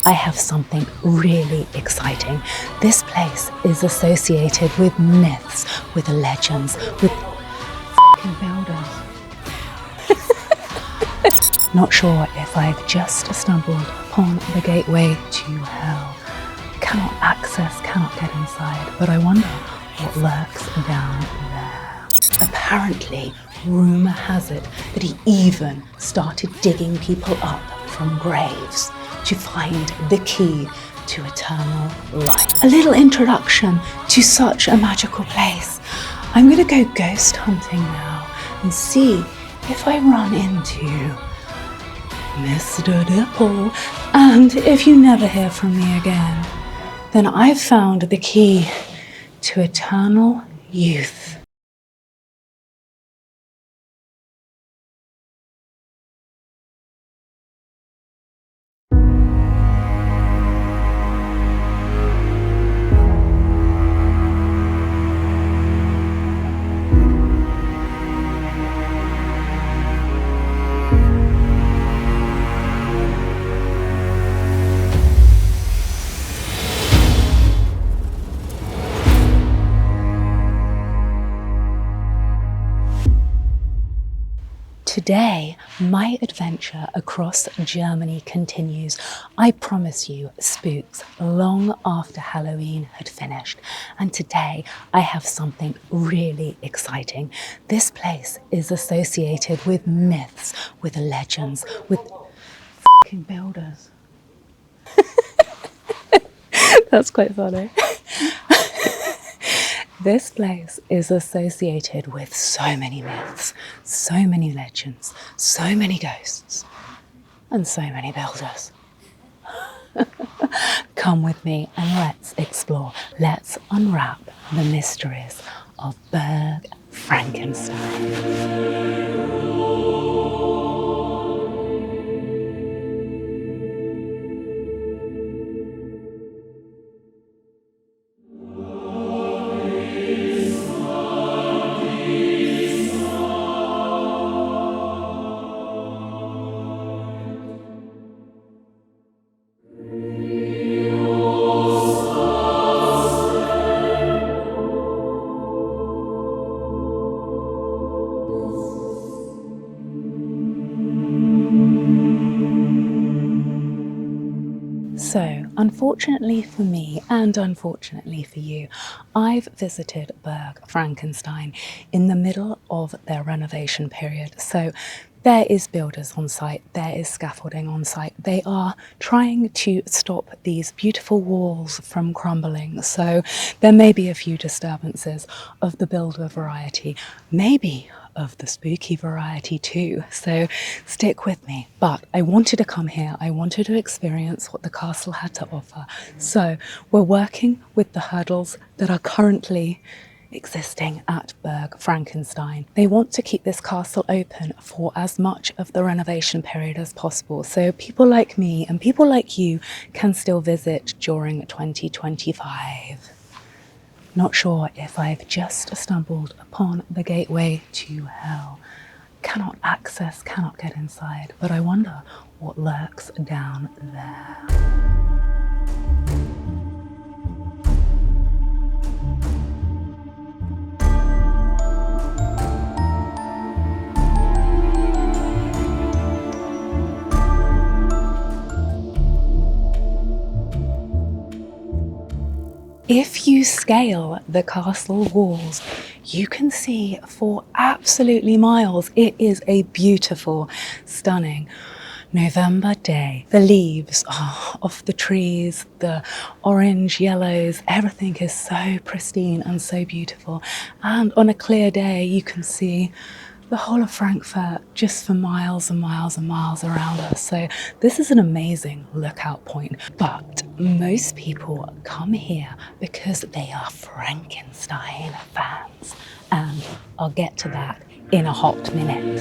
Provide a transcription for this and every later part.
I have something really exciting. This place is associated with myths, with legends, with f***ing builders. Not sure if I've just stumbled upon the gateway to hell. Cannot access, cannot get inside, but I wonder what lurks down there. Apparently, rumour has it that he even started digging people up from graves to find the key to eternal life. A little introduction to such a magical place. I'm going to go ghost hunting now and see if I run into Mr. Dipple. And if you never hear from me again, then I've found the key to eternal youth. Today, my adventure across Germany continues. I promise you, spooks long after Halloween had finished. And today, I have something really exciting. This place is associated with myths, with legends, with f***ing builders. That's quite funny. This place is associated with so many myths, so many legends, so many ghosts, and so many builders. Come with me and let's explore. Let's unwrap the mysteries of Burg Frankenstein. So, unfortunately for me and unfortunately for you, I've visited Burg Frankenstein in the middle of their renovation period. So there is builders on site, there is scaffolding on site. They are trying to stop these beautiful walls from crumbling. So there may be a few disturbances of the builder variety, maybe of the spooky variety too. So stick with me. But I wanted to come here. I wanted to experience what the castle had to offer. So we're working with the hurdles that are currently existing at Burg Frankenstein. They want to keep this castle open for as much of the renovation period as possible, so people like me and people like you can still visit during 2025. Not sure if I've just stumbled upon the gateway to hell. Cannot access, cannot get inside, but I wonder what lurks down there. If you scale the castle walls, you can see for absolutely miles. It is a beautiful, stunning November day. The leaves are off the trees, the orange, yellows, everything is so pristine and so beautiful. And on a clear day, you can see the whole of Frankfurt just for miles and miles and miles around us. So this is an amazing lookout point. But most people come here because they are Frankenstein fans. And I'll get to that in a hot minute.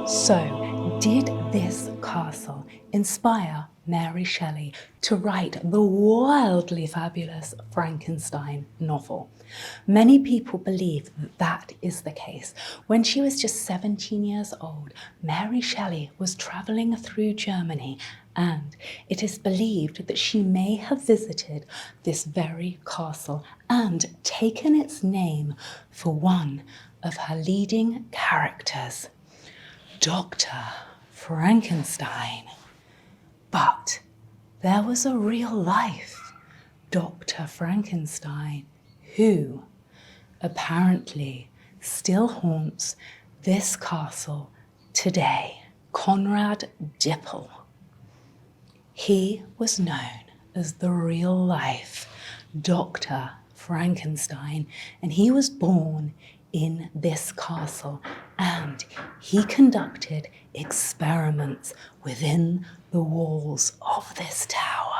So, did this castle inspire Mary Shelley to write the wildly fabulous Frankenstein novel. Many people believe that that is the case. When she was just 17 years old, Mary Shelley was travelling through Germany, and it is believed that she may have visited this very castle and taken its name for one of her leading characters, Dr. Frankenstein. But there was a real life Dr. Frankenstein who apparently still haunts this castle today, Conrad Dipple. He was known as the real life Dr. Frankenstein, and he was born in this castle, and he conducted experiments within the walls of this tower.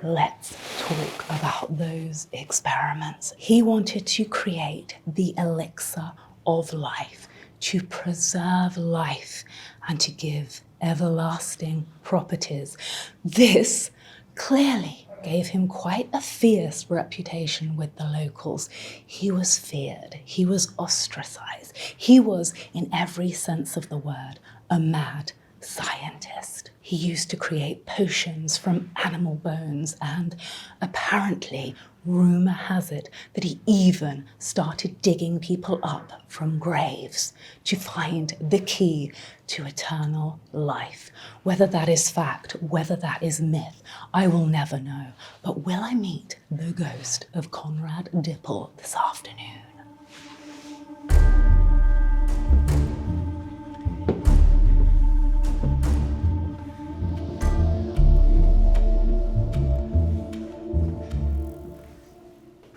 Let's talk about those experiments. He wanted to create the elixir of life, to preserve life and to give everlasting properties. This clearly gave him quite a fierce reputation with the locals. He was feared, he was ostracized, he was, in every sense of the word, a mad scientist. He used to create potions from animal bones, and apparently rumour has it that he even started digging people up from graves to find the key to eternal life. Whether that is fact, whether that is myth, I will never know. But will I meet the ghost of Conrad Dipple this afternoon?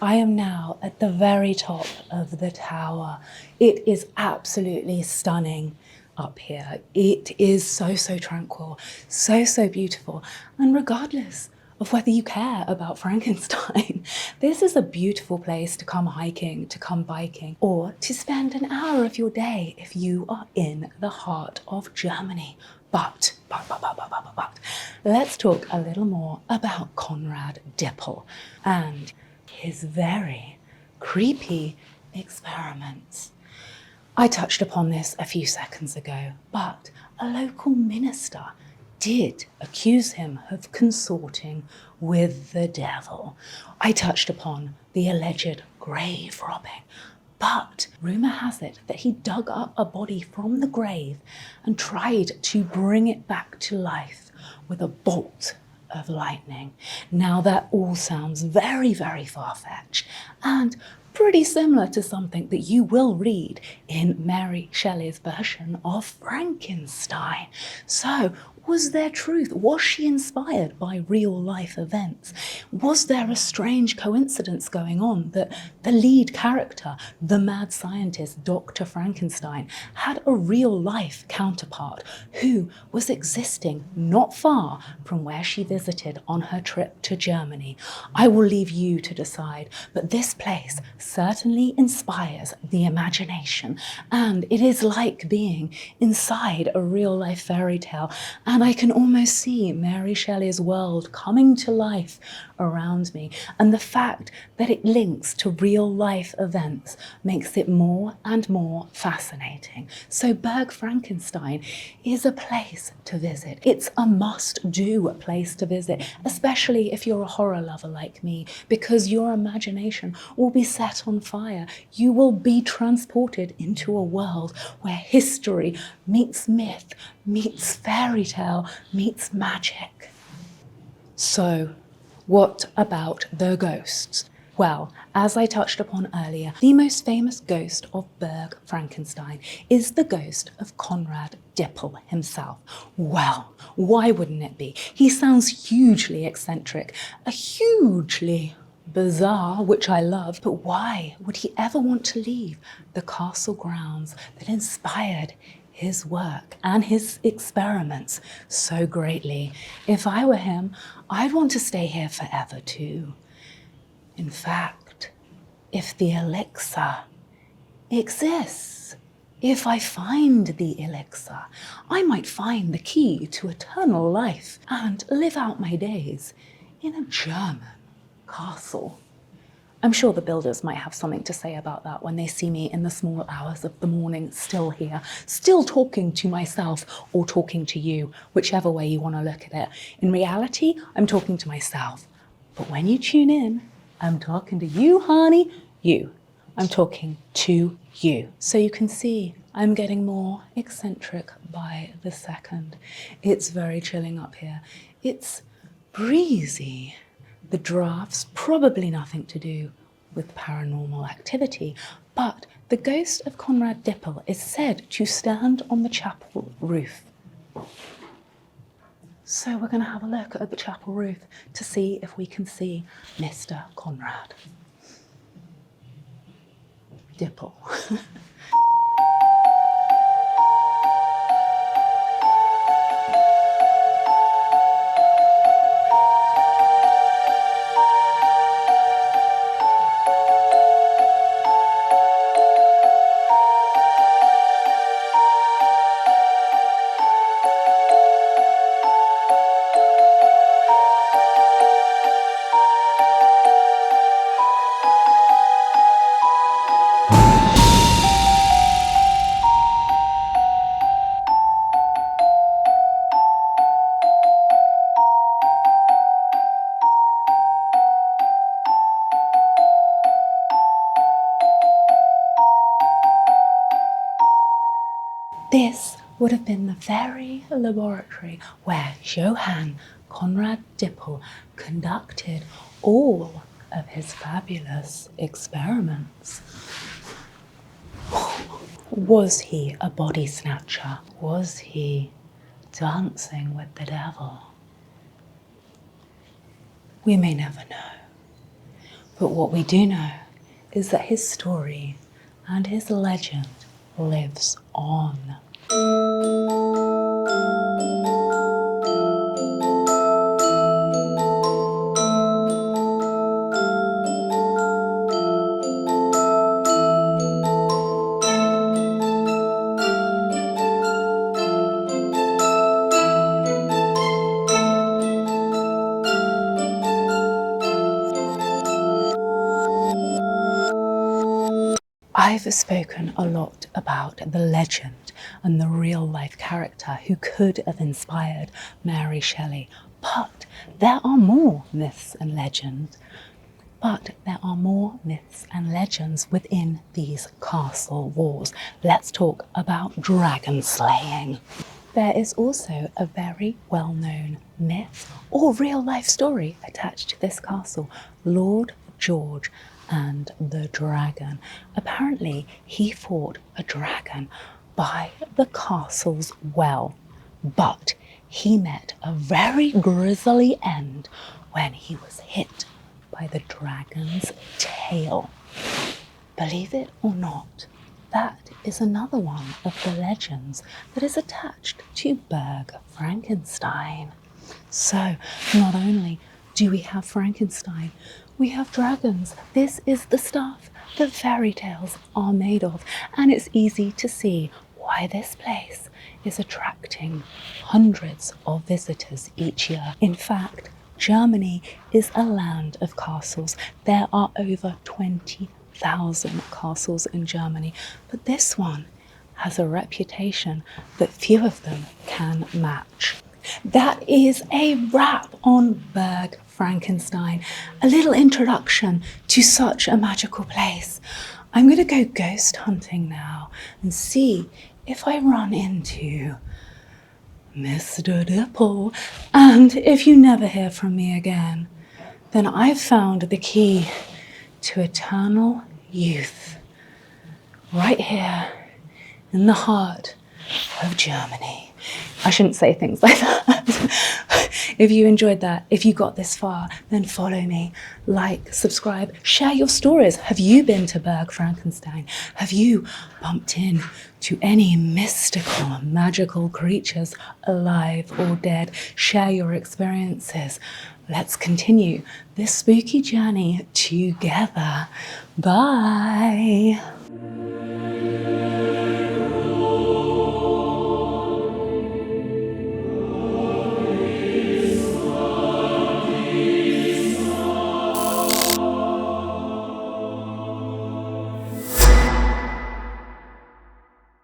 I am now at the very top of the tower. It is absolutely stunning up here. It is so tranquil, so beautiful. And regardless of whether you care about Frankenstein, this is a beautiful place to come hiking, to come biking, or to spend an hour of your day if you are in the heart of Germany. But, let's talk a little more about Conrad Dipple and his very creepy experiments. I touched upon this a few seconds ago, but a local minister did accuse him of consorting with the devil. I touched upon the alleged grave robbing, but rumour has it that he dug up a body from the grave and tried to bring it back to life with a bolt of lightning. Now that all sounds very far-fetched and pretty similar to something that you will read in Mary Shelley's version of Frankenstein. So, was there truth? Was she inspired by real-life events? Was there a strange coincidence going on that the lead character, the mad scientist, Dr. Frankenstein, had a real-life counterpart who was existing not far from where she visited on her trip to Germany? I will leave you to decide, but this place certainly inspires the imagination, and it is like being inside a real-life fairy tale. And I can almost see Mary Shelley's world coming to life around me. And the fact that it links to real life events makes it more and more fascinating. So Burg Frankenstein is a place to visit. It's a must-do place to visit, especially if you're a horror lover like me, because your imagination will be set on fire. You will be transported into a world where history meets myth, meets fairy tale, meets magic. So, what about the ghosts? Well, as I touched upon earlier, the most famous ghost of Burg Frankenstein is the ghost of Conrad Dipple himself. Well, why wouldn't it be? He sounds hugely eccentric, a hugely bizarre, which I love, but why would he ever want to leave the castle grounds that inspired his work and his experiments so greatly? If I were him, I'd want to stay here forever too. In fact, if the elixir exists, If I find the elixir, I might find the key to eternal life and live out my days in a German castle. I'm sure the builders might have something to say about that when they see me in the small hours of the morning, still here, still talking to myself or talking to you, whichever way you want to look at it. In reality, I'm talking to myself. But when you tune in, I'm talking to you, honey, you. I'm talking to you. So you can see I'm getting more eccentric by the second. It's very chilling up here. It's breezy. The draft's probably nothing to do with paranormal activity, but the ghost of Conrad Dipple is said to stand on the chapel roof. So we're going to have a look at the chapel roof to see if we can see Mr. Conrad Dipple. This would have been the very laboratory where Johann Conrad Dippel conducted all of his fabulous experiments. Was he a body snatcher? Was he dancing with the devil? We may never know. But what we do know is that his story and his legend lives on. I've spoken a lot about the legend and the real life character who could have inspired Mary Shelley, but there are more myths and legends. Within these castle walls. Let's talk about dragon slaying. There is also a very well-known myth or real life story attached to this castle, Lord George and the dragon. Apparently, he fought a dragon by the castle's well, but he met a very grisly end when he was hit by the dragon's tail. Believe it or not, that is another one of the legends that is attached to Burg Frankenstein. So, not only do we have Frankenstein, we have dragons. This is the stuff that fairy tales are made of, and it's easy to see why this place is attracting hundreds of visitors each year. In fact, Germany is a land of castles. There are over 20,000 castles in Germany, but this one has a reputation that few of them can match. That is a wrap on Burg Frankenstein, a little introduction to such a magical place. I'm going to go ghost hunting now and see if I run into Mr. Dipple. And if you never hear from me again, then I've found the key to eternal youth right here in the heart of Germany. I shouldn't say things like that. If you enjoyed that, if you got this far, then follow me, like, subscribe, share your stories. Have you been to Burg Frankenstein? Have you bumped in to any mystical, magical creatures, alive or dead? Share your experiences. Let's continue this spooky journey together. Bye.